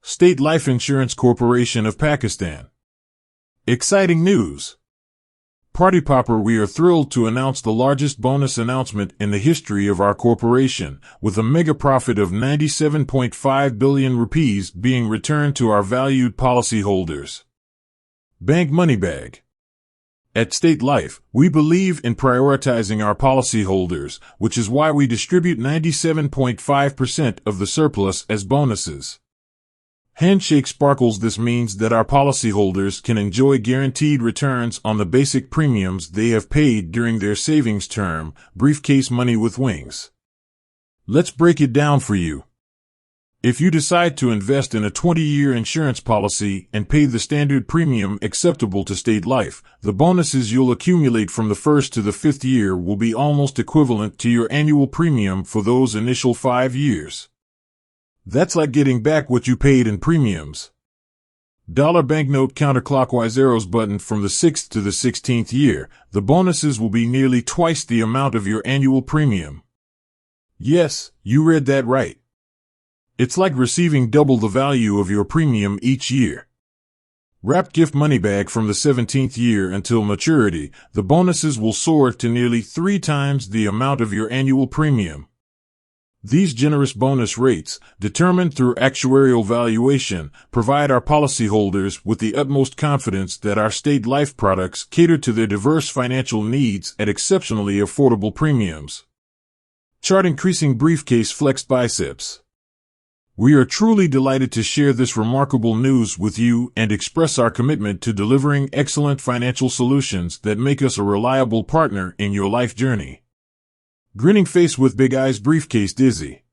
State Life Insurance Corporation of Pakistan. Exciting news! Party Popper, we are thrilled to announce the largest bonus announcement in the history of our corporation, with a mega profit of 97.5 billion rupees being returned to our valued policyholders. Bank money bag. At State Life, we believe in prioritizing our policyholders, which is why we distribute 97.5% of the surplus as bonuses. Handshake sparkles. This means that our policyholders can enjoy guaranteed returns on the basic premiums they have paid during their savings term, briefcase money with wings. Let's break it down for you. If you decide to invest in a 20-year insurance policy and pay the standard premium acceptable to State Life, the bonuses you'll accumulate from the first to the fifth year will be almost equivalent to your annual premium for those initial 5 years. That's like getting back what you paid in premiums. Banknote counterclockwise arrows button from the 6th to the 16th year, the bonuses will be nearly twice the amount of your annual premium. Yes, you read that right. It's like receiving double the value of your premium each year. Wrapped gift money bag from the 17th year until maturity, the bonuses will soar to nearly 3 times the amount of your annual premium. These generous bonus rates, determined through actuarial valuation, provide our policyholders with the utmost confidence that our State Life products cater to their diverse financial needs at exceptionally affordable premiums. Chart increasing briefcase flexed biceps. We are truly delighted to share this remarkable news with you and express our commitment to delivering excellent financial solutions that make us a reliable partner in your life journey. Grinning face with big eyes briefcase dizzy.